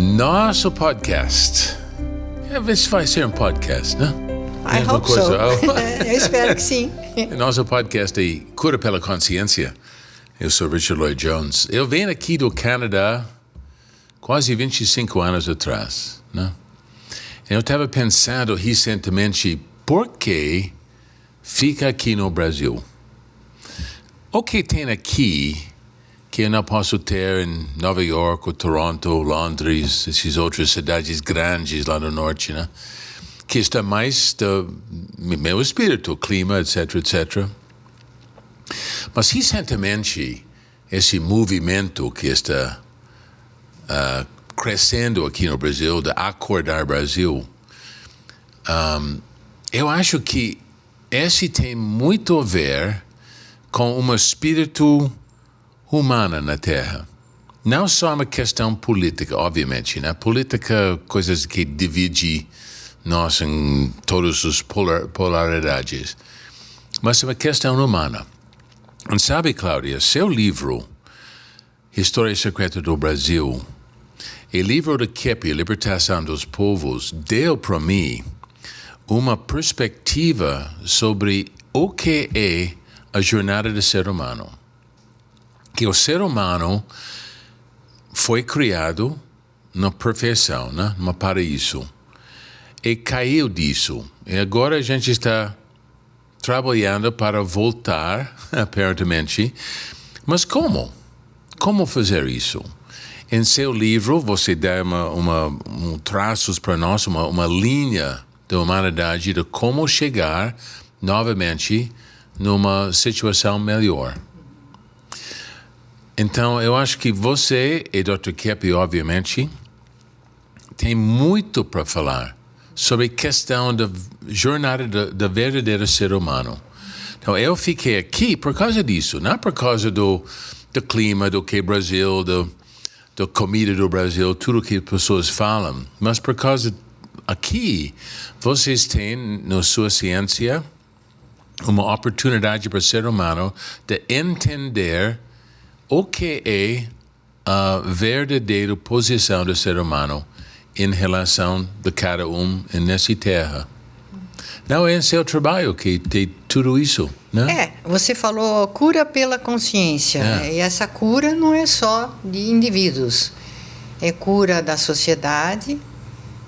Nosso podcast. Vê se vai ser um podcast, né? I hope so. Eu espero que sim. Nosso podcast é Cura pela Consciência. Eu sou Richard Lloyd Jones. Eu venho aqui do Canadá quase 25 anos atrás, né? Eu estava pensando recentemente por que fica aqui no Brasil. O que tem aqui que eu não posso ter em Nova York, ou Toronto, Londres, essas outras cidades grandes lá no norte, né? Que está mais do meu espírito, clima, etc, etc. Mas recentemente, esse movimento que está crescendo aqui no Brasil, de Acordar Brasil, eu acho que esse tem muito a ver com um espírito humano na Terra. Não só uma questão política, obviamente, né? Política, coisas que divide nós em todas as polaridades. Mas é uma questão humana. E sabe, Cláudia, seu livro, História Secreta do Brasil, e livro de Kepi, Libertação dos Povos, deu para mim uma perspectiva sobre o que é a jornada do ser humano. Que o ser humano foi criado na perfeição, né? No paraíso. E caiu disso. E agora a gente está trabalhando para voltar, aparentemente. Mas como? Como fazer isso? Em seu livro, você dá um traços para nós, uma linha da humanidade de como chegar novamente numa situação melhor. Então, eu acho que você e Dr. Kepi, obviamente, tem muito para falar sobre a questão da jornada do verdadeiro ser humano. Então, eu fiquei aqui por causa disso, não por causa do clima, do que Brasil, da comida do Brasil, tudo que as pessoas falam, mas por causa aqui, vocês têm, na sua ciência, uma oportunidade para o ser humano de entender o que é a verdadeira posição do ser humano em relação de cada nessa terra. Não é em seu trabalho que tem tudo isso, né? Você falou cura pela consciência. E essa cura não é só de indivíduos. É cura da sociedade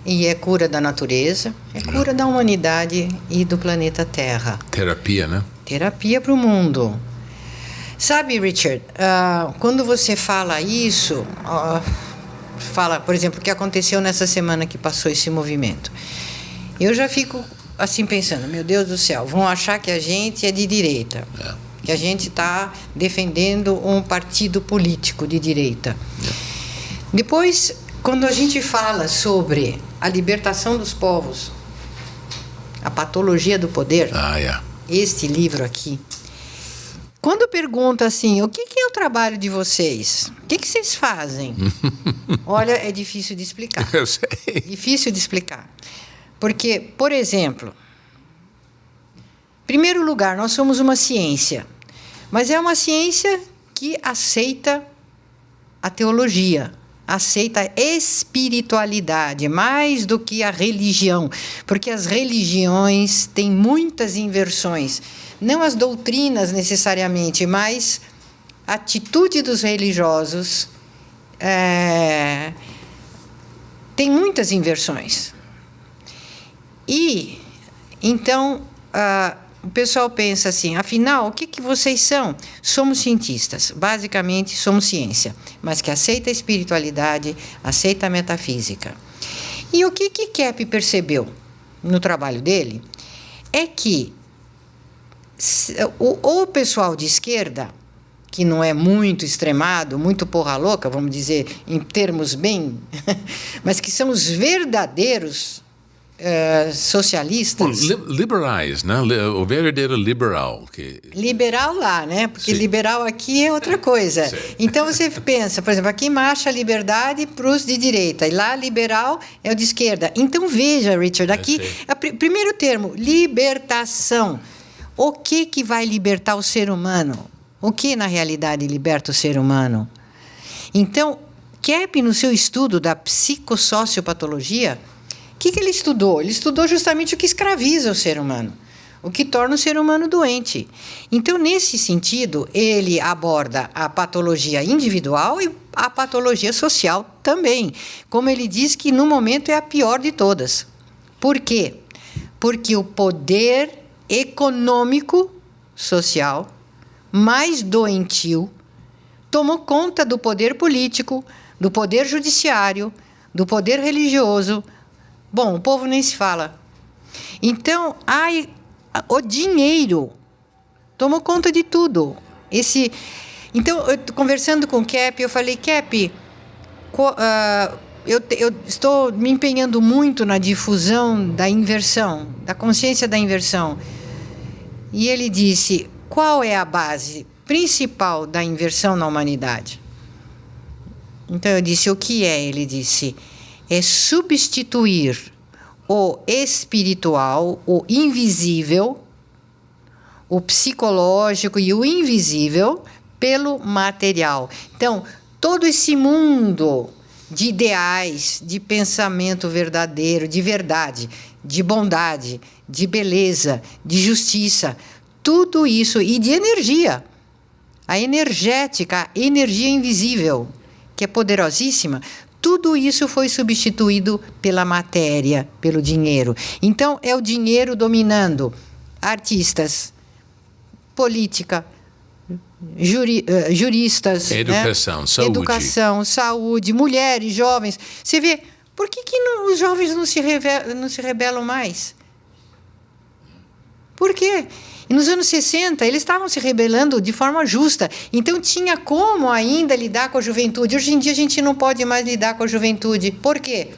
e é cura da natureza. É cura da humanidade e do planeta Terra. Terapia, né? Terapia para o mundo. Sabe, Richard, quando você fala isso, fala, por exemplo, o que aconteceu nessa semana que passou esse movimento. Eu já fico assim pensando, meu Deus do céu, vão achar que a gente é de direita, que a gente está defendendo um partido político de direita. Depois, quando a gente fala sobre a libertação dos povos, a patologia do poder, este livro aqui, quando pergunta assim, o que é o trabalho de vocês? O que vocês fazem? Olha, é difícil de explicar. Eu sei. Difícil de explicar. Porque, por exemplo, em primeiro lugar, nós somos uma ciência. Mas é uma ciência que aceita a teologia, aceita a espiritualidade, mais do que a religião. Porque as religiões têm muitas inversões. Não as doutrinas necessariamente, mas a atitude dos religiosos tem muitas inversões. E, então, o pessoal pensa assim, afinal, o que vocês são? Somos cientistas, basicamente somos ciência, mas que aceita a espiritualidade, aceita a metafísica. E o que Kepi percebeu no trabalho dele é que o pessoal de esquerda, que não é muito extremado, muito porra louca, vamos dizer, em termos bem... mas que são os verdadeiros socialistas... Liberais, né? O verdadeiro liberal. Liberal lá, né? Porque liberal aqui é outra coisa. Então, você pensa, por exemplo, aqui marcha a liberdade para os de direita, e lá liberal é o de esquerda. Então, veja, Richard, aqui, primeiro termo, libertação. O que vai libertar o ser humano? O que, na realidade, liberta o ser humano? Então, Kepp, no seu estudo da psicossociopatologia, o que ele estudou? Ele estudou justamente o que escraviza o ser humano, o que torna o ser humano doente. Então, nesse sentido, ele aborda a patologia individual e a patologia social também. Como ele diz que, no momento, é a pior de todas. Por quê? Porque o poder econômico, social, mais doentio, tomou conta do poder político, do poder judiciário, do poder religioso. Bom, o povo nem se fala. Então, o dinheiro tomou conta de tudo. Então, conversando com o Kepp, eu falei, Kepp, eu estou me empenhando muito na difusão da inversão, da consciência da inversão. E ele disse, qual é a base principal da inversão na humanidade? Então eu disse, o que é? Ele disse, é substituir o espiritual, o invisível, o psicológico e o invisível pelo material. Então, todo esse mundo de ideais, de pensamento verdadeiro, de verdade, de bondade, de beleza, de justiça, tudo isso, e de energia, a energética, a energia invisível, que é poderosíssima, tudo isso foi substituído pela matéria, pelo dinheiro. Então, é o dinheiro dominando artistas, política, juristas, educação, né? saúde. Educação, saúde, mulheres, jovens. Você vê, por que os jovens não se rebelam mais? Por quê? E nos anos 60, eles estavam se rebelando de forma justa. Então, tinha como ainda lidar com a juventude. Hoje em dia, a gente não pode mais lidar com a juventude. Por quê?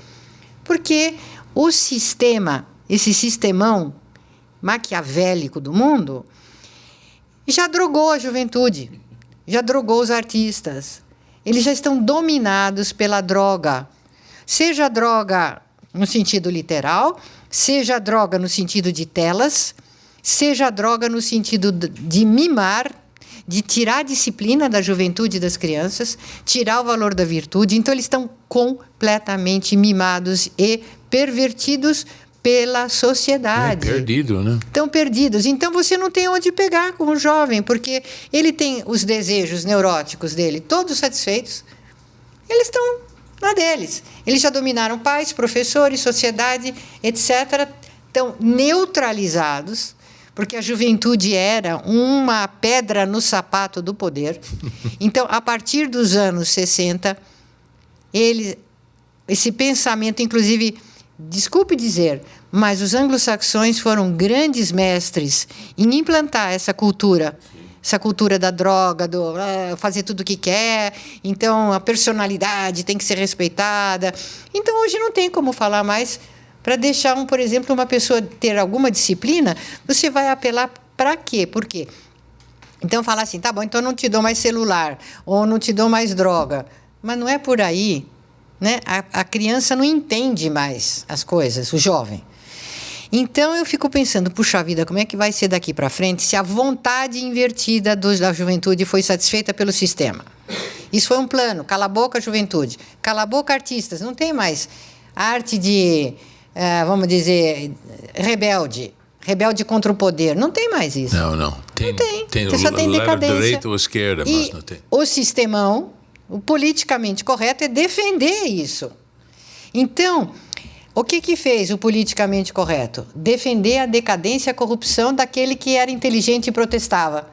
Porque o sistema, esse sistemão maquiavélico do mundo, já drogou a juventude, já drogou os artistas. Eles já estão dominados pela droga. Seja a droga no sentido literal, seja a droga no sentido de telas, seja a droga no sentido de mimar, de tirar a disciplina da juventude e das crianças, tirar o valor da virtude. Então, eles estão completamente mimados e pervertidos pela sociedade. Perdido, né? Estão perdidos. Então, você não tem onde pegar com o jovem, porque ele tem os desejos neuróticos dele todos satisfeitos. Eles estão na deles. Eles já dominaram pais, professores, sociedade, etc. Estão neutralizados, porque a juventude era uma pedra no sapato do poder. Então, a partir dos anos 60, esse pensamento, inclusive, desculpe dizer, mas os anglo-saxões foram grandes mestres em implantar essa cultura da droga, do fazer tudo o que quer, então a personalidade tem que ser respeitada. Então, hoje não tem como falar mais. Para deixar, por exemplo, uma pessoa ter alguma disciplina, você vai apelar para quê? Por quê? Então, falar assim, tá bom, então não te dou mais celular, ou não te dou mais droga. Mas não é por aí, né? A criança não entende mais as coisas, o jovem. Então, eu fico pensando, puxa vida, como é que vai ser daqui para frente se a vontade invertida da juventude foi satisfeita pelo sistema? Isso foi um plano, cala a boca, juventude. Cala a boca, artistas. Não tem mais arte de... vamos dizer, rebelde contra o poder. Não tem mais isso. Não. Não tem. Tem só tem decadência. Direita ou esquerda, mas não tem. O sistemão, o politicamente correto, é defender isso. Então, o que fez o politicamente correto? Defender a decadência e a corrupção daquele que era inteligente e protestava.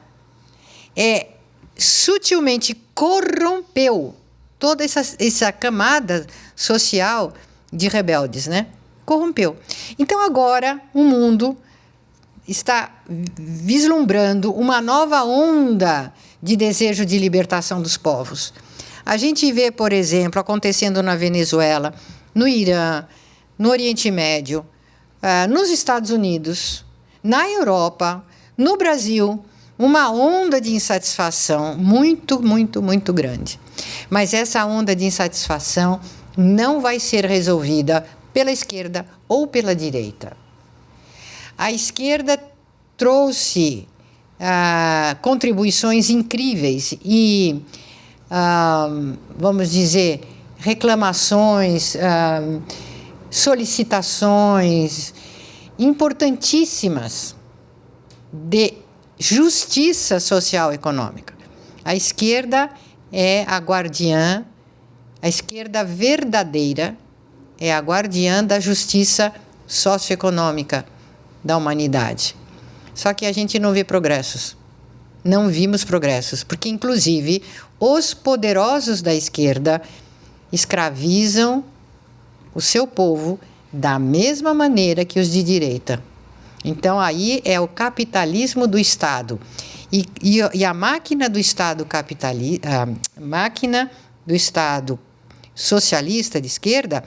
Sutilmente corrompeu toda essa camada social de rebeldes, né? Corrompeu. Então, agora, o mundo está vislumbrando uma nova onda de desejo de libertação dos povos. A gente vê, por exemplo, acontecendo na Venezuela, no Irã, no Oriente Médio, nos Estados Unidos, na Europa, no Brasil, uma onda de insatisfação muito, muito, muito grande. Mas essa onda de insatisfação não vai ser resolvida pela esquerda ou pela direita. A esquerda trouxe contribuições incríveis e, vamos dizer, reclamações, solicitações importantíssimas de justiça social e econômica. A esquerda é a guardiã, a esquerda verdadeira é a guardiã da justiça socioeconômica da humanidade. Só que a gente não vê progressos. Não vimos progressos, porque inclusive os poderosos da esquerda escravizam o seu povo da mesma maneira que os de direita. Então aí é o capitalismo do Estado. E a máquina do Estado a máquina do Estado socialista de esquerda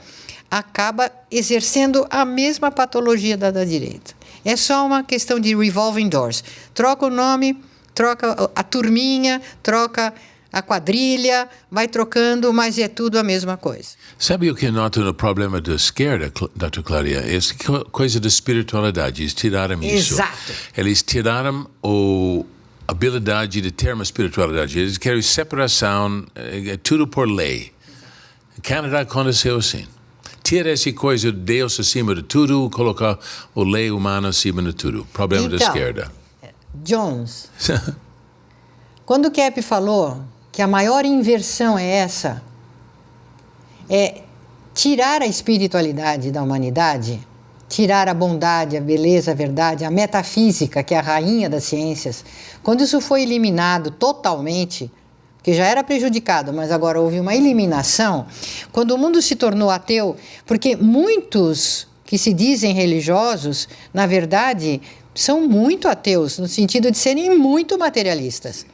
acaba exercendo a mesma patologia da direita. É só uma questão de revolving doors. Troca o nome, troca a turminha, troca a quadrilha, vai trocando, mas é tudo a mesma coisa. Sabe o que eu noto no problema da esquerda, Dr. Claudia? Essa coisa da espiritualidade. Eles tiraram isso. Exato. Eles tiraram a habilidade de ter uma espiritualidade. Eles querem separação, tudo por lei. O Canadá aconteceu assim. Tira essa coisa de Deus acima de tudo, colocar a lei humana acima de tudo. Problema da esquerda. Jones, quando o Kepp falou que a maior inversão é essa, é tirar a espiritualidade da humanidade, tirar a bondade, a beleza, a verdade, a metafísica, que é a rainha das ciências, quando isso foi eliminado totalmente, que já era prejudicado, mas agora houve uma eliminação, quando o mundo se tornou ateu, porque muitos que se dizem religiosos, na verdade, são muito ateus, no sentido de serem muito materialistas.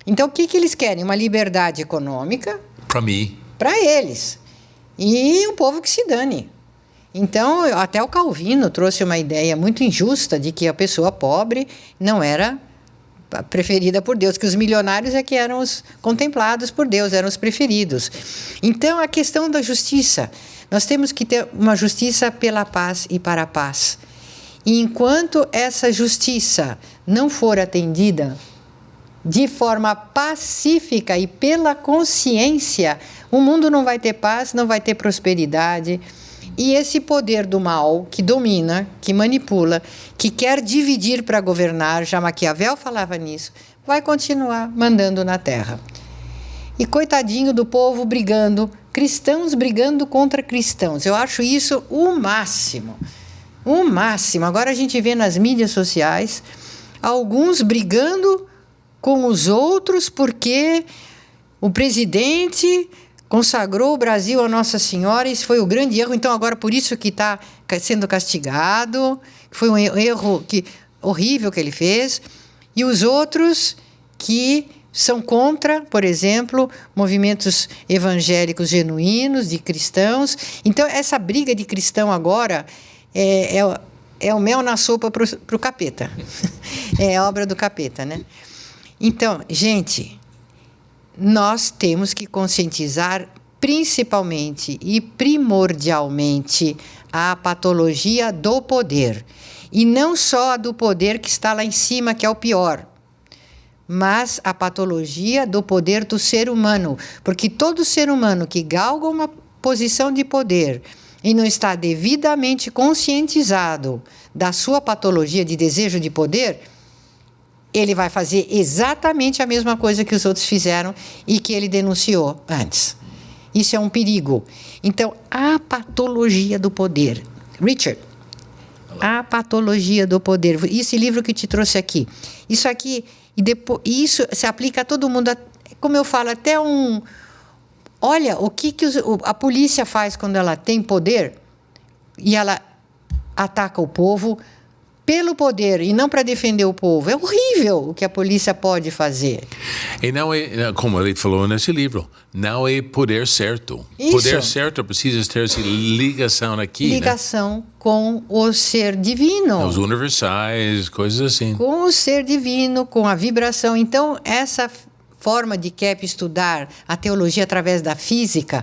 Então, o que eles querem? Uma liberdade econômica. Para mim. Para eles. E o povo que se dane. Então, até o Calvino trouxe uma ideia muito injusta de que a pessoa pobre não era preferida por Deus, que os milionários é que eram os contemplados por Deus, eram os preferidos. Então, a questão da justiça. Nós temos que ter uma justiça pela paz e para a paz. E enquanto essa justiça não for atendida de forma pacífica e pela consciência, o mundo não vai ter paz, não vai ter prosperidade. E esse poder do mal que domina, que manipula, que quer dividir para governar, já Maquiavel falava nisso, vai continuar mandando na terra. E coitadinho do povo brigando, cristãos brigando contra cristãos. Eu acho isso o máximo. O máximo. Agora a gente vê nas mídias sociais alguns brigando com os outros porque o presidente consagrou o Brasil a Nossa Senhora, isso foi o grande erro, então agora por isso que está sendo castigado, foi um erro horrível que ele fez, e os outros que são contra, por exemplo, movimentos evangélicos genuínos, de cristãos. Então essa briga de cristão agora é o mel na sopa para o capeta, é obra do capeta, né? Então, gente, nós temos que conscientizar principalmente e primordialmente a patologia do poder. E não só a do poder que está lá em cima, que é o pior, mas a patologia do poder do ser humano. Porque todo ser humano que galga uma posição de poder e não está devidamente conscientizado da sua patologia de desejo de poder, ele vai fazer exatamente a mesma coisa que os outros fizeram e que ele denunciou antes. Isso é um perigo. Então, a patologia do poder. Richard, a patologia do poder. Esse livro que te trouxe aqui. Isso aqui, isso se aplica a todo mundo. Como eu falo, até um... Olha, o que a polícia faz quando ela tem poder e ela ataca o povo pelo poder e não para defender o povo. É horrível o que a polícia pode fazer. E não é, como ele falou nesse livro, não é poder certo. Isso. Poder certo precisa ter essa ligação aqui, ligação, né? Com o ser divino. Os universais, coisas assim. Com o ser divino, com a vibração. Então, essa forma de Kepp estudar a teologia através da física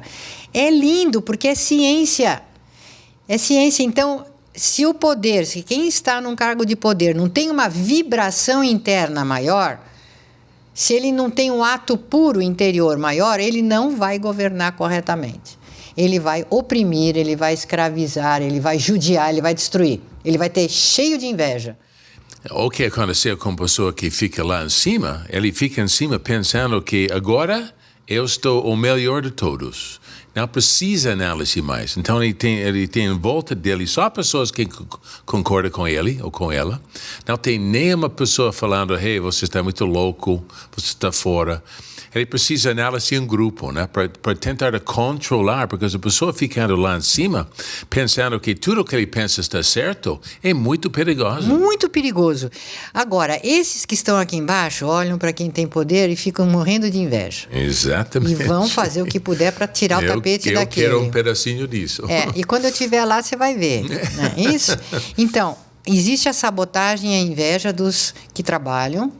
é lindo, porque é ciência. É ciência. Então, se o poder, se quem está num cargo de poder não tem uma vibração interna maior, se ele não tem um ato puro interior maior, ele não vai governar corretamente. ele vai oprimir, ele vai escravizar, ele vai judiar, ele vai destruir. Ele vai ter cheio de inveja. O que aconteceu com a pessoa que fica lá em cima? Ele fica em cima pensando que agora eu estou o melhor de todos. Não precisa análise mais. Então ele tem em volta dele só pessoas que concordam com ele ou com ela. Não tem nenhuma pessoa falando, hey, você está muito louco, você está fora. Ele precisa análise em grupo, né? Para tentar controlar, porque se a pessoa ficando lá em cima, pensando que tudo o que ele pensa está certo, é muito perigoso. Muito perigoso. Agora, esses que estão aqui embaixo olham para quem tem poder e ficam morrendo de inveja. Exatamente. E vão fazer o que puder para tirar o tapete daquele. Eu quero um pedacinho disso. E quando eu estiver lá, você vai ver. Né? Isso? Então, existe a sabotagem e a inveja dos que trabalham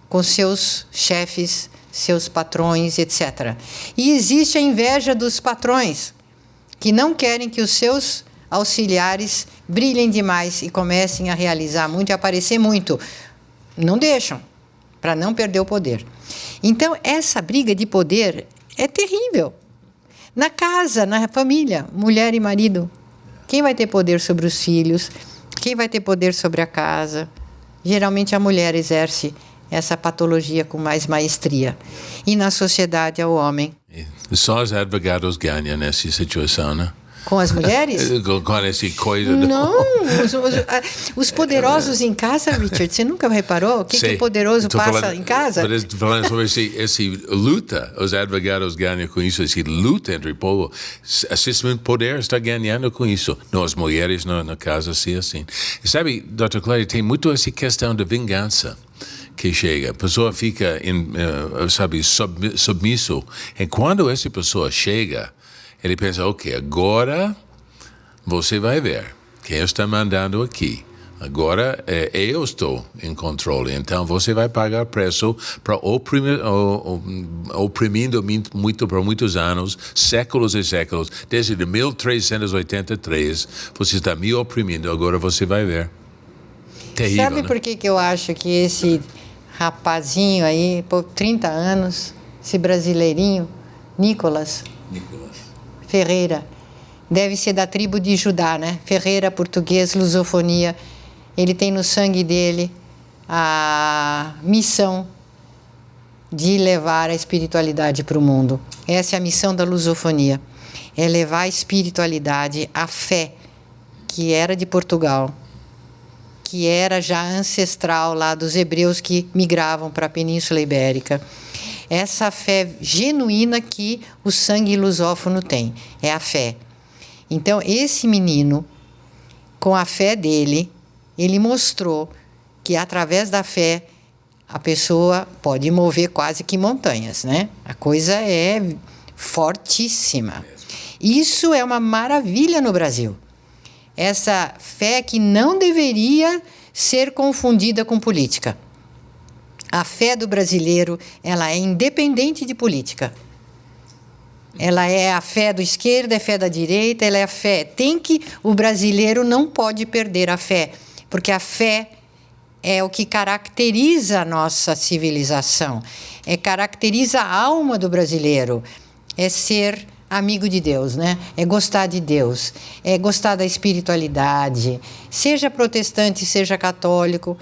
com seus chefes, seus patrões, etc. E existe a inveja dos patrões, que não querem que os seus auxiliares brilhem demais e comecem a realizar muito e aparecer muito. Não deixam, para não perder o poder. Então, essa briga de poder é terrível. Na casa, na família, mulher e marido. Quem vai ter poder sobre os filhos? Quem vai ter poder sobre a casa? Geralmente a mulher exerce essa patologia com mais maestria. E na sociedade é o homem. Só os advogados ganham nessa situação, né? Com as mulheres? Com essa coisa. Não, os poderosos em casa, Richard, você nunca reparou? O que o poderoso passa em casa? Estou falando sobre essa luta, os advogados ganham com isso, essa luta entre o povo. O poder está ganhando com isso. Não, as mulheres na casa, assim. Sabe, Dr. Clary, tem muito essa questão de vingança que chega. A pessoa fica, submisso. E quando essa pessoa chega, ele pensa, ok, agora você vai ver quem está mandando aqui. Agora eu estou em controle, então você vai pagar preço para oprimindo muito por muitos anos, séculos e séculos. Desde 1383, você está me oprimindo, agora você vai ver. Terrível, Sabe, né? Por que eu acho que esse rapazinho aí, por 30 anos, esse brasileirinho, Nicolas Ferreira, deve ser da tribo de Judá, né? Ferreira, português, lusofonia. Ele tem no sangue dele a missão de levar a espiritualidade para o mundo. Essa é a missão da lusofonia. É levar a espiritualidade, a fé, que era de Portugal, que era já ancestral lá dos hebreus que migravam para a Península Ibérica. Essa fé genuína que o sangue lusófono tem, é a fé. Então, esse menino, com a fé dele, ele mostrou que através da fé a pessoa pode mover quase que montanhas, né? A coisa é fortíssima. Isso é uma maravilha no Brasil. Essa fé que não deveria ser confundida com política. A fé do brasileiro, ela é independente de política. Ela é a fé da esquerda, é a fé da direita, ela é a fé. O brasileiro não pode perder a fé, porque a fé é o que caracteriza a nossa civilização, caracteriza a alma do brasileiro, é ser amigo de Deus, né? É gostar de Deus, é gostar da espiritualidade, seja protestante, seja católico.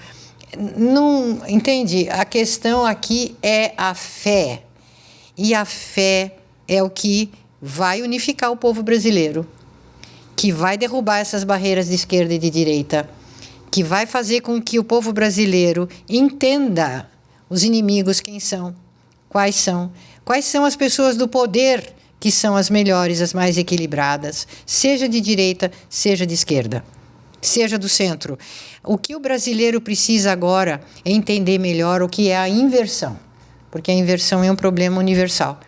Não, entende? A questão aqui é a fé. E a fé é o que vai unificar o povo brasileiro, que vai derrubar essas barreiras de esquerda e de direita, que vai fazer com que o povo brasileiro entenda os inimigos quem são, quais são as pessoas do poder que são as melhores, as mais equilibradas, seja de direita, seja de esquerda, seja do centro. O que o brasileiro precisa agora é entender melhor o que é a inversão, porque a inversão é um problema universal.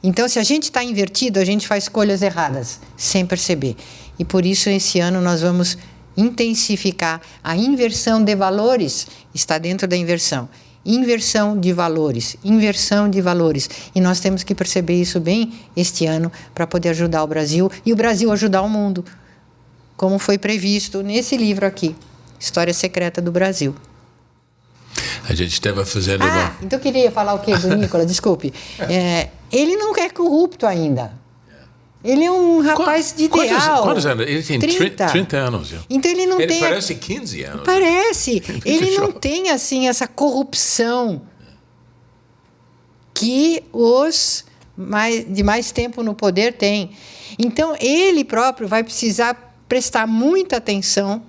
Então, se a gente está invertido, a gente faz escolhas erradas, sem perceber. E por isso, esse ano, nós vamos intensificar a inversão de valores, está dentro da inversão. Inversão de valores, inversão de valores. E nós temos que perceber isso bem este ano para poder ajudar o Brasil e o Brasil ajudar o mundo, como foi previsto nesse livro aqui, História Secreta do Brasil. A gente estava fazendo... Então eu queria falar o quê do Nicolas? Desculpe. Ele não é corrupto ainda. Ele é um rapaz de ideal. Quantos anos? Ele tem 30 anos. Já. Então ele não ele tem... parece 15 anos. Parece. Ele não tem, assim, essa corrupção que os de mais tempo no poder têm. Então, ele próprio vai precisar prestar muita atenção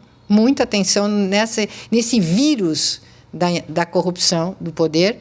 nesse vírus da corrupção, do poder,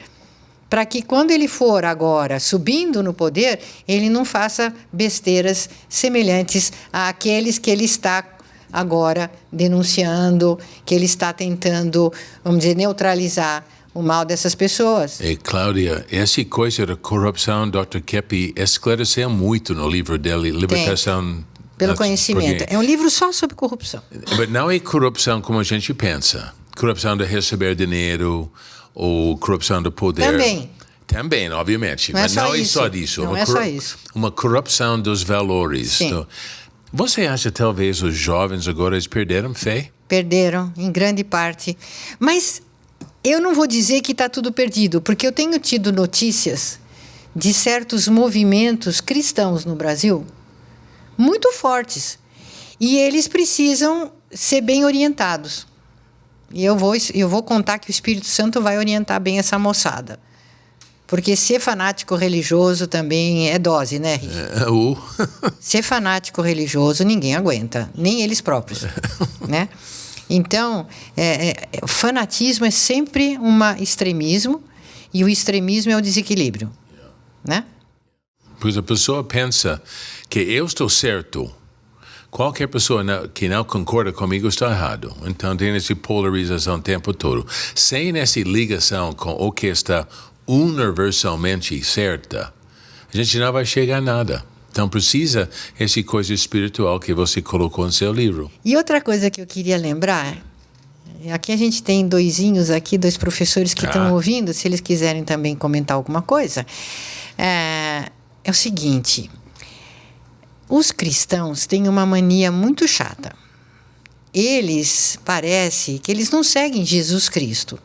para que quando ele for agora subindo no poder, ele não faça besteiras semelhantes àqueles que ele está agora denunciando, que ele está tentando, vamos dizer, neutralizar o mal dessas pessoas. E, Cláudia, essa coisa da corrupção, Dr. Keppe esclareceu muito no livro dele, Libertação... Pelo conhecimento. É um livro só sobre corrupção. Mas não é corrupção como a gente pensa. Corrupção de receber dinheiro ou corrupção do poder. Também, obviamente. Mas não é só disso. Não é só isso. Uma corrupção dos valores. Sim. Então, você acha que talvez os jovens agora eles perderam fé? Perderam, em grande parte. Mas eu não vou dizer que está tudo perdido, porque eu tenho tido notícias de certos movimentos cristãos no Brasil muito fortes. E eles precisam ser bem orientados. E eu vou contar que o Espírito Santo vai orientar bem essa moçada. Porque ser fanático religioso também é dose, né, Rick? Ser fanático religioso ninguém aguenta, nem eles próprios, né? Então, o fanatismo é sempre um extremismo, e o extremismo é o desequilíbrio, né? Pois a pessoa pensa que eu estou certo. Qualquer pessoa que não concorda comigo está errado. Então tem essa polarização o tempo todo. Sem essa ligação com o que está universalmente certa, a gente não vai chegar a nada. Então precisa essa coisa espiritual que você colocou no seu livro. E outra coisa que eu queria lembrar, aqui a gente tem dois professores que estão ouvindo, se eles quiserem também comentar alguma coisa, é o seguinte: os cristãos têm uma mania muito chata. Parece que eles não seguem Jesus Cristo,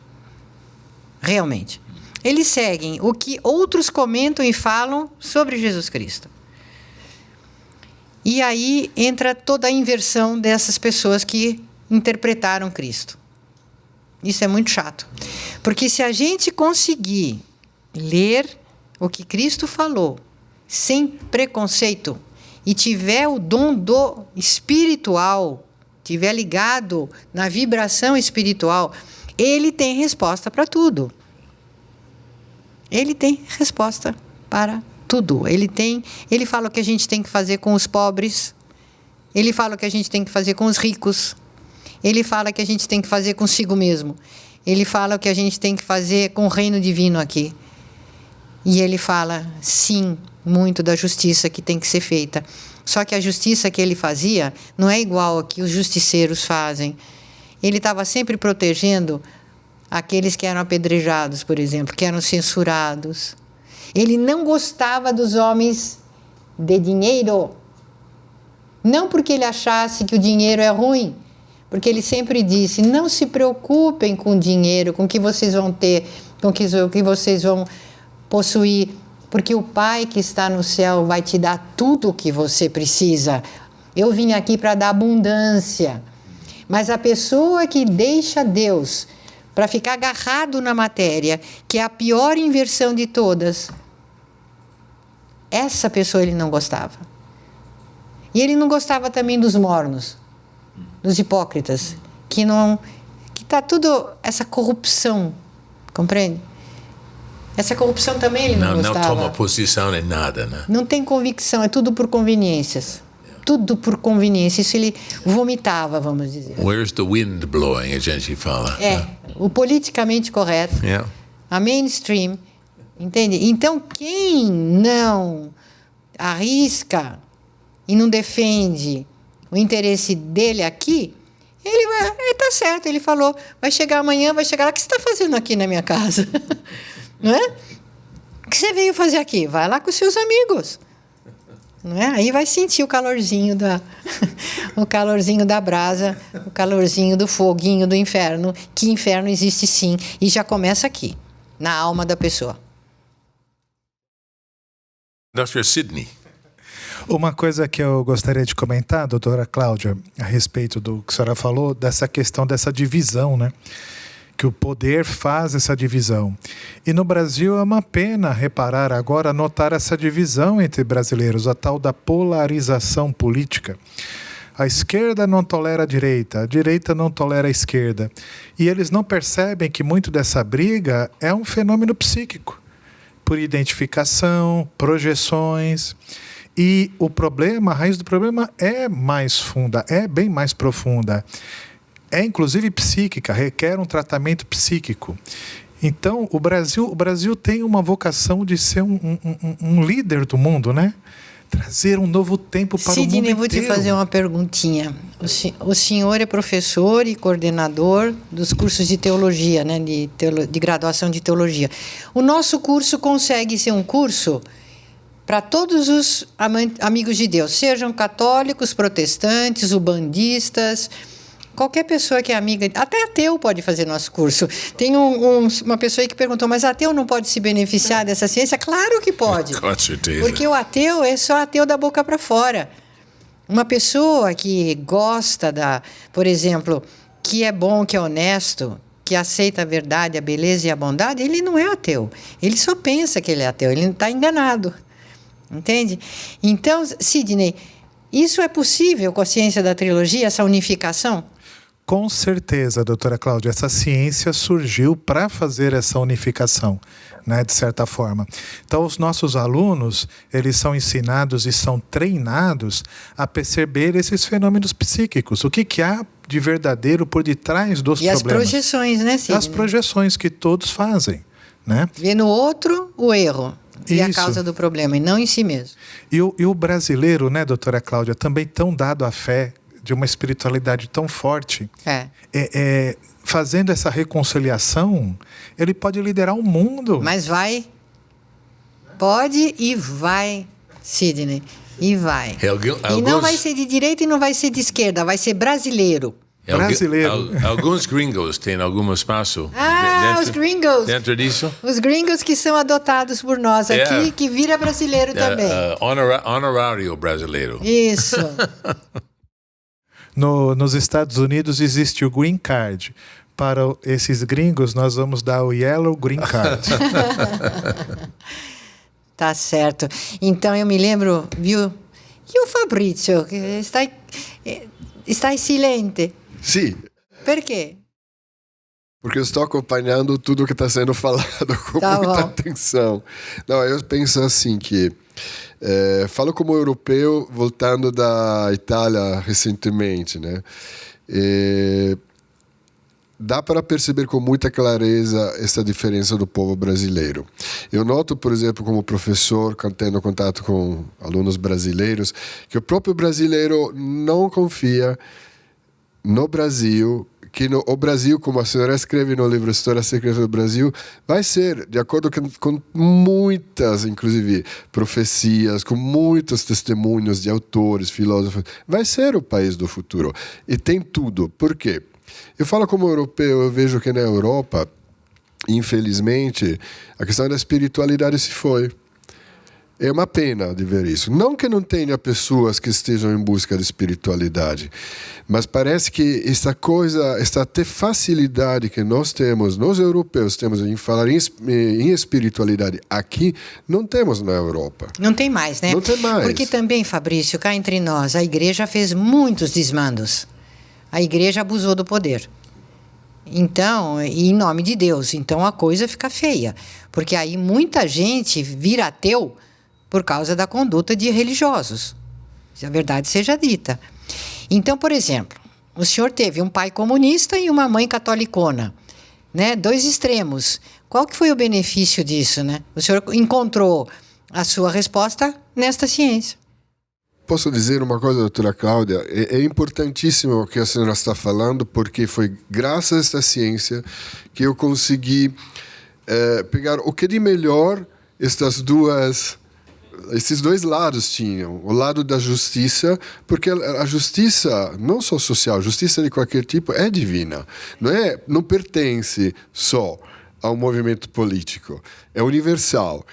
realmente. Eles seguem o que outros comentam e falam sobre Jesus Cristo. E aí entra toda a inversão dessas pessoas que interpretaram Cristo. Isso é muito chato. Porque se a gente conseguir ler o que Cristo falou, sem preconceito, e tiver o dom do espiritual, tiver ligado na vibração espiritual, ele tem resposta para tudo. Ele tem resposta para tudo. Ele fala o que a gente tem que fazer com os pobres, ele fala o que a gente tem que fazer com os ricos, ele fala o que a gente tem que fazer consigo mesmo, ele fala o que a gente tem que fazer com o reino divino aqui. E ele fala, sim, muito da justiça que tem que ser feita. Só que a justiça que ele fazia não é igual a que os justiceiros fazem. Ele estava sempre protegendo aqueles que eram apedrejados, por exemplo, que eram censurados. Ele não gostava dos homens de dinheiro. Não porque ele achasse que o dinheiro é ruim, porque ele sempre disse, não se preocupem com o dinheiro, com o que vocês vão ter, com o que vocês vão possuir, porque o Pai que está no céu vai te dar tudo o que você precisa. Eu vim aqui para dar abundância. Mas a pessoa que deixa Deus para ficar agarrado na matéria, que é a pior inversão de todas, essa pessoa ele não gostava. E ele não gostava também dos mornos, dos hipócritas, que está tudo essa corrupção, compreende? Essa corrupção também ele não gostava. Não toma posição em nada, né? Não tem convicção, é tudo por conveniências. Tudo por conveniência. Isso ele vomitava, vamos dizer. Where's the wind blowing, a gente fala. O politicamente correto, a mainstream, entende? Então, quem não arrisca e não defende o interesse dele aqui, ele tá certo, ele falou, vai chegar amanhã, vai chegar lá, o que você está fazendo aqui na minha casa? Não é? O que você veio fazer aqui? Vai lá com os seus amigos. Não é? Aí vai sentir o calorzinho o calorzinho da brasa, o calorzinho do foguinho do inferno, que inferno existe sim, e já começa aqui, na alma da pessoa. Dr. Sidney, Uma coisa que eu gostaria de comentar, doutora Cláudia, a respeito do que a senhora falou, dessa questão dessa divisão, né? Que o poder faz essa divisão. E no Brasil é uma pena reparar agora, notar essa divisão entre brasileiros, a tal da polarização política. A esquerda não tolera a direita não tolera a esquerda. E eles não percebem que muito dessa briga é um fenômeno psíquico, por identificação, projeções. E o problema, a raiz do problema é mais funda, é bem mais profunda. É inclusive psíquica, requer um tratamento psíquico. Então, o Brasil tem uma vocação de ser um líder do mundo, né? Trazer um novo tempo para o mundo inteiro. Sidney, vou te fazer uma perguntinha. O senhor é professor e coordenador dos cursos de teologia, né? De graduação de teologia. O nosso curso consegue ser um curso para todos os amigos de Deus, sejam católicos, protestantes, ubandistas, qualquer pessoa que é amiga, até ateu pode fazer nosso curso. Tem uma pessoa aí que perguntou, mas ateu não pode se beneficiar dessa ciência? Claro que pode. Com certeza. Porque o ateu é só ateu da boca para fora. Uma pessoa que gosta por exemplo, que é bom, que é honesto, que aceita a verdade, a beleza e a bondade, ele não é ateu. Ele só pensa que ele é ateu, ele não está enganado. Entende? Então, Sidney, isso é possível com a ciência da trilogia, essa unificação? Com certeza, doutora Cláudia, essa ciência surgiu para fazer essa unificação, né, de certa forma. Então, os nossos alunos, eles são ensinados e são treinados a perceber esses fenômenos psíquicos. O que há de verdadeiro por detrás dos problemas. E as projeções, né, Sidney? As projeções que todos fazem, né? Vê no outro o erro e a causa do problema, e não em si mesmo. E o brasileiro, né, doutora Cláudia, também tão dado à fé, de uma espiritualidade tão forte, fazendo essa reconciliação, ele pode liderar o mundo. Mas pode e vai, Sidney, e vai. E não vai ser de direita e não vai ser de esquerda, vai ser brasileiro. Alguns gringos têm algum espaço os gringos. dentro disso? Os gringos que são adotados por nós aqui, que vira brasileiro também. Honorário brasileiro. Isso. Nos Estados Unidos existe o Green Card. Para esses gringos, nós vamos dar o Yellow Green Card. Tá certo. Então, eu me lembro, viu? E o Fabrizio, que está silente? Sim. Per quê? Porque eu estou acompanhando tudo que está sendo falado com muita atenção. Não, eu penso assim que... falo como europeu, voltando da Itália recentemente, né? Dá para perceber com muita clareza essa diferença do povo brasileiro. Eu noto, por exemplo, como professor, tendo contato com alunos brasileiros, que o próprio brasileiro não confia no Brasil, que o Brasil, como a senhora escreve no livro História Secreta do Brasil, vai ser, de acordo com muitas, inclusive, profecias, com muitos testemunhos de autores, filósofos, vai ser o país do futuro. E tem tudo. Por quê? Eu falo como europeu, eu vejo que na Europa, infelizmente, a questão da espiritualidade se foi. É uma pena de ver isso. Não que não tenha pessoas que estejam em busca de espiritualidade, mas parece que essa até facilidade que nós europeus temos em falar em espiritualidade aqui, não temos na Europa. Não tem mais, né? Não tem mais. Porque também, Fabrício, cá entre nós, a igreja fez muitos desmandos. A igreja abusou do poder. Então, em nome de Deus, então a coisa fica feia. Porque aí muita gente vira ateu por causa da conduta de religiosos, se a verdade seja dita. Então, por exemplo, o senhor teve um pai comunista e uma mãe catolicona, né? 2 extremos. Qual que foi o benefício disso, né? O senhor encontrou a sua resposta nesta ciência. Posso dizer uma coisa, doutora Cláudia? É importantíssimo o que a senhora está falando, porque foi graças a esta ciência que eu consegui pegar o que de melhor esses dois lados tinham. O lado da justiça, porque a justiça, não só social, justiça de qualquer tipo, é divina. Não pertence só a um movimento político. É universal.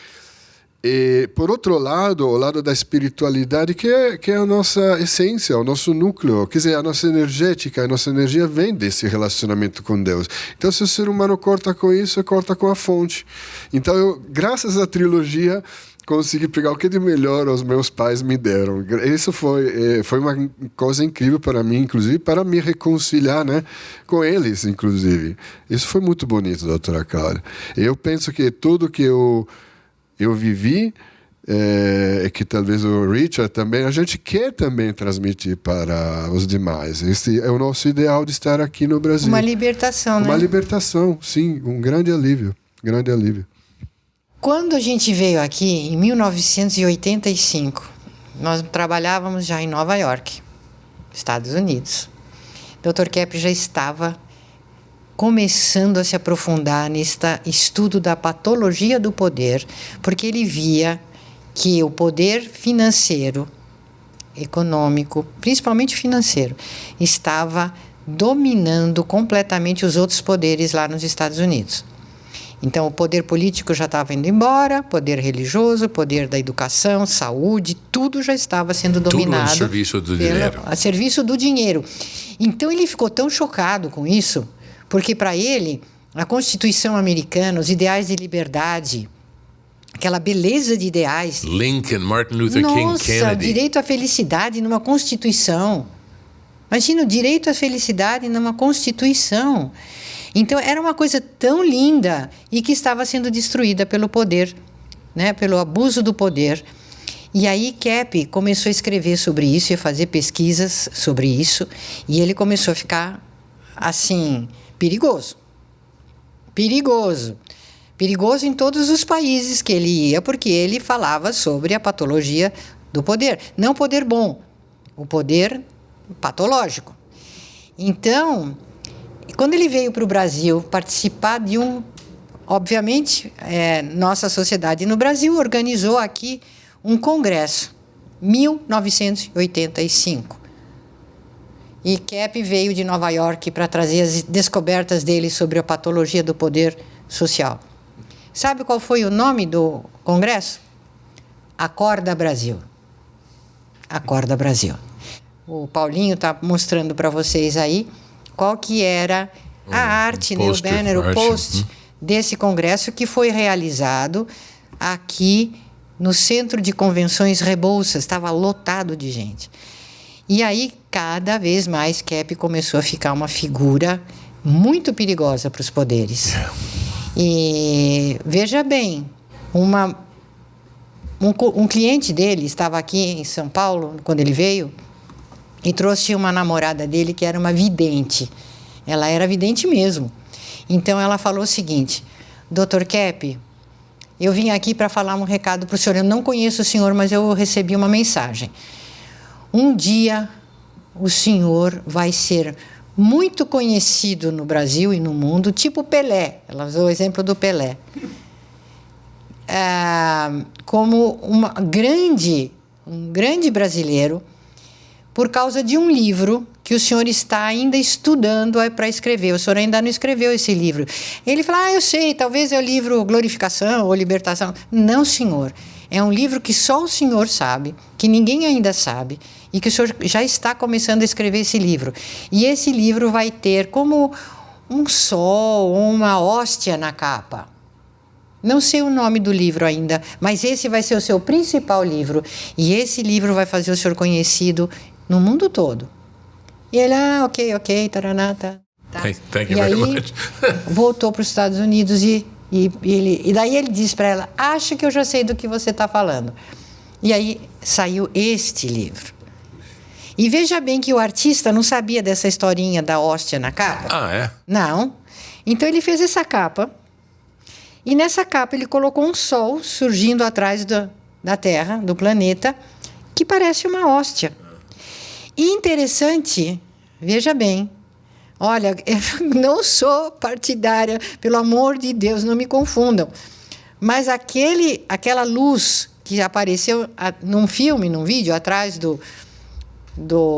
E, por outro lado, o lado da espiritualidade, que é a nossa essência, o nosso núcleo, quer dizer, a nossa energética, a nossa energia vem desse relacionamento com Deus. Então, se o ser humano corta com isso, corta com a fonte. Então, eu, graças à trilogia, consegui pegar o que de melhor os meus pais me deram. Isso foi uma coisa incrível para mim, inclusive, para me reconciliar, né, com eles, inclusive. Isso foi muito bonito, doutora Cláudia. Eu penso que tudo que eu vivi, que talvez o Richard também, a gente quer também transmitir para os demais. Esse é o nosso ideal de estar aqui no Brasil. Uma libertação, né? Uma libertação, sim, um grande alívio, grande alívio. Quando a gente veio aqui, em 1985, nós trabalhávamos já em Nova York, Estados Unidos. O Dr. Kepp já estava começando a se aprofundar neste estudo da patologia do poder, porque ele via que o poder financeiro, econômico, principalmente financeiro, estava dominando completamente os outros poderes lá nos Estados Unidos. Então, o poder político já estava indo embora, poder religioso, poder da educação, saúde, tudo já estava sendo dominado. Tudo a serviço do dinheiro. A serviço do dinheiro. Então, ele ficou tão chocado com isso, porque para ele, a Constituição americana, os ideais de liberdade, aquela beleza de ideais... Lincoln, Martin Luther King, Kennedy. Nossa, direito à felicidade numa Constituição. Imagina o direito à felicidade numa Constituição. Então, era uma coisa tão linda e que estava sendo destruída pelo poder, né? Pelo abuso do poder. E aí, Kepp começou a escrever sobre isso e a fazer pesquisas sobre isso. E ele começou a ficar, assim, perigoso. Perigoso. Perigoso em todos os países que ele ia, porque ele falava sobre a patologia do poder. Não o poder bom, o poder patológico. Então... Quando ele veio para o Brasil participar de obviamente, nossa sociedade no Brasil organizou aqui um congresso, 1985. E Kepp veio de Nova York para trazer as descobertas dele sobre a patologia do poder social. Sabe qual foi o nome do congresso? Acorda Brasil. Acorda Brasil. O Paulinho está mostrando para vocês aí qual que era a arte, né, o banner, o post desse congresso que foi realizado aqui no Centro de Convenções Rebouças. Estava lotado de gente. E aí, cada vez mais, Kepp começou a ficar uma figura muito perigosa para os poderes. E, veja bem, um cliente dele estava aqui em São Paulo, quando ele veio, e trouxe uma namorada dele que era uma vidente. Ela era vidente mesmo. Então, ela falou o seguinte: Dr. Kepp, eu vim aqui para falar um recado para o senhor. Eu não conheço o senhor, mas eu recebi uma mensagem. Um dia, o senhor vai ser muito conhecido no Brasil e no mundo, tipo Pelé. Ela usou o exemplo do Pelé. Como um grande brasileiro, por causa de um livro que o senhor está ainda estudando para escrever. O senhor ainda não escreveu esse livro. Ele fala, eu sei, talvez é o livro Glorificação ou Libertação. Não, senhor. É um livro que só o senhor sabe, que ninguém ainda sabe, e que o senhor já está começando a escrever esse livro. E esse livro vai ter como um sol, uma hóstia na capa. Não sei o nome do livro ainda, mas esse vai ser o seu principal livro. E esse livro vai fazer o senhor conhecido no mundo todo. E ele, ok, taraná, tá. Thank you very much. Voltou para os Estados Unidos e daí ele disse para ela, acho que eu já sei do que você está falando. E aí saiu este livro. E veja bem que o artista não sabia dessa historinha da hóstia na capa. Ah, é? Não. Então ele fez essa capa. E nessa capa ele colocou um sol surgindo atrás da Terra, do planeta, que parece uma hóstia. E interessante, veja bem, olha, eu não sou partidária, pelo amor de Deus, não me confundam, mas aquela luz que apareceu num filme, num vídeo, atrás do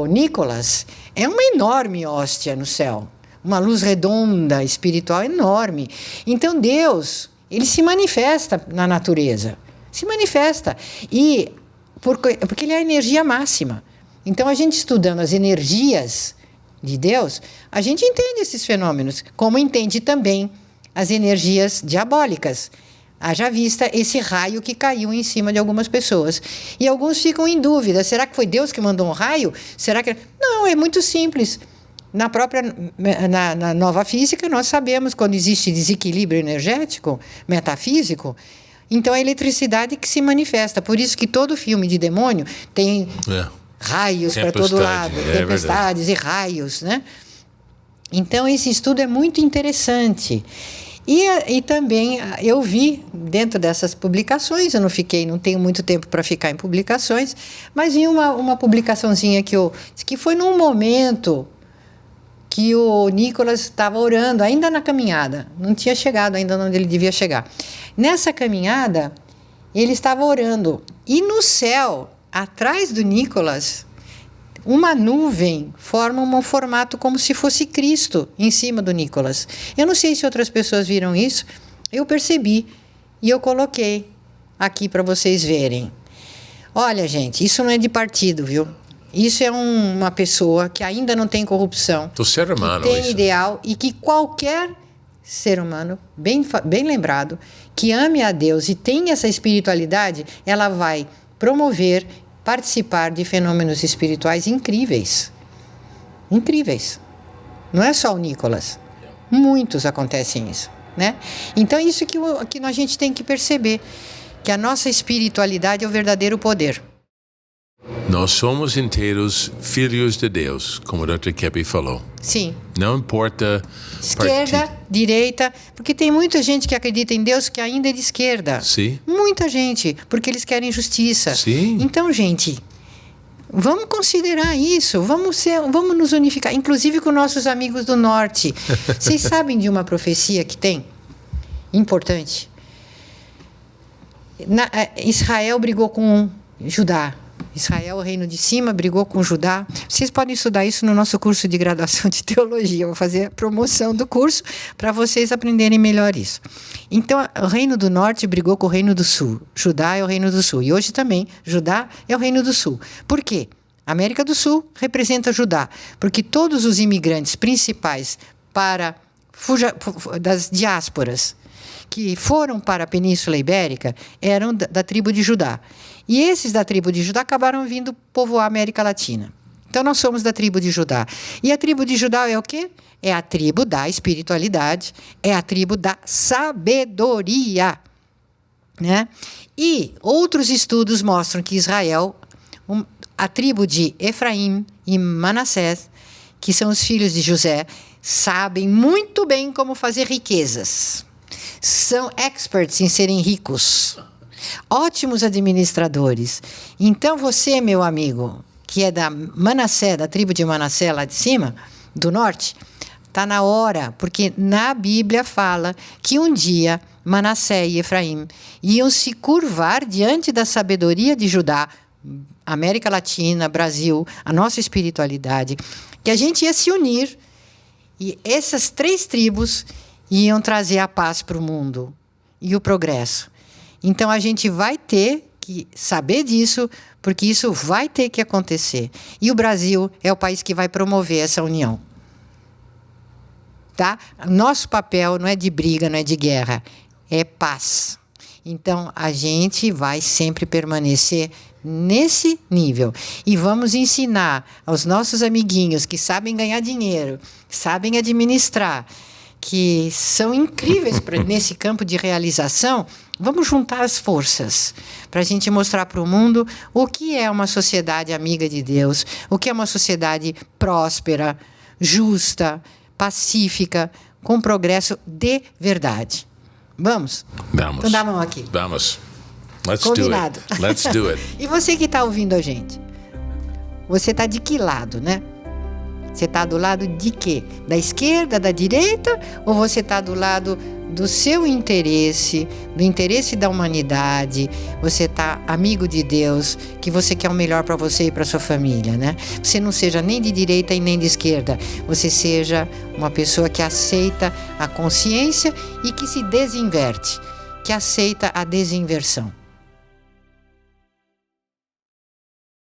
Nicholas, é uma enorme hóstia no céu, uma luz redonda, espiritual enorme. Então Deus, ele se manifesta na natureza. Se manifesta. E porque ele é a energia máxima. Então, a gente estudando as energias de Deus, a gente entende esses fenômenos, como entende também as energias diabólicas. Haja vista esse raio que caiu em cima de algumas pessoas. E alguns ficam em dúvida, será que foi Deus que mandou um raio? Será que... Não, é muito simples. Na nova física, nós sabemos quando existe desequilíbrio energético, metafísico, então é a eletricidade que se manifesta. Por isso que todo filme de demônio tem raios para todo lado, tempestades e raios, né? Então, esse estudo é muito interessante. E também eu vi dentro dessas publicações, eu não tenho muito tempo para ficar em publicações, mas vi uma publicaçãozinha que foi num momento que o Nicolas estava orando, ainda na caminhada, não tinha chegado ainda onde ele devia chegar. Nessa caminhada, ele estava orando, e no céu, atrás do Nicolas, uma nuvem forma um formato como se fosse Cristo em cima do Nicolas. Eu não sei se outras pessoas viram isso, eu percebi e eu coloquei aqui para vocês verem. Olha, gente, isso não é de partido, viu? Isso é uma pessoa que ainda não tem corrupção, do ser humano, que tem isso. ideal e que qualquer ser humano, bem lembrado, que ame a Deus e tenha essa espiritualidade, ela vai promover, participar de fenômenos espirituais incríveis. Incríveis. Não é só o Nicolas. Muitos acontecem isso, né? Então, isso que a gente tem que perceber, que a nossa espiritualidade é o verdadeiro poder. Nós somos inteiros filhos de Deus, como o Dr. Keppe falou. Sim. Não importa esquerda, direita, porque tem muita gente que acredita em Deus que ainda é de esquerda. Sim. Muita gente, porque eles querem justiça. Sim. Então, gente, vamos considerar isso, vamos nos unificar, inclusive com nossos amigos do norte. Vocês sabem de uma profecia que tem? Importante. Israel brigou com Judá. Israel, o reino de cima, brigou com Judá. Vocês podem estudar isso no nosso curso de graduação de teologia. Eu vou fazer a promoção do curso para vocês aprenderem melhor isso. Então, o reino do norte brigou com o reino do sul. Judá é o reino do sul. E hoje também, Judá é o reino do sul. Por quê? A América do Sul representa Judá. Porque todos os imigrantes principais das diásporas que foram para a Península Ibérica eram da tribo de Judá. E esses da tribo de Judá acabaram vindo povoar a América Latina. Então, nós somos da tribo de Judá. E a tribo de Judá é o quê? É a tribo da espiritualidade, é a tribo da sabedoria, né? E outros estudos mostram que Israel, a tribo de Efraim e Manassés, que são os filhos de José, sabem muito bem como fazer riquezas. São experts em serem ricos. Ótimos administradores. Então, você, meu amigo, que é da Manassés, da tribo de Manassés lá de cima, do norte, está na hora, porque na Bíblia fala que um dia Manassés e Efraim iam se curvar diante da sabedoria de Judá, América Latina, Brasil, a nossa espiritualidade, que a gente ia se unir e essas 3 tribos iam trazer a paz para o mundo e o progresso. Então, a gente vai ter que saber disso, porque isso vai ter que acontecer. E o Brasil é o país que vai promover essa união. Tá? Nosso papel não é de briga, não é de guerra, é paz. Então, a gente vai sempre permanecer nesse nível. E vamos ensinar aos nossos amiguinhos que sabem ganhar dinheiro, sabem administrar, que são incríveis nesse campo de realização. Vamos juntar as forças para a gente mostrar para o mundo o que é uma sociedade amiga de Deus, o que é uma sociedade próspera, justa, pacífica, com progresso de verdade. Vamos? Vamos. Então dá a mão aqui. Vamos. Let's Combinado. do it. Let's do it. E você que está ouvindo a gente? Você está de que lado, né? Você está do lado de quê? Da esquerda, da direita? Ou você está do lado do seu interesse, do interesse da humanidade? Você está amigo de Deus, que você quer o melhor para você e para sua família, né? Você não seja nem de direita e nem de esquerda. Você seja uma pessoa que aceita a consciência e que se desinverte, que aceita a desinversão.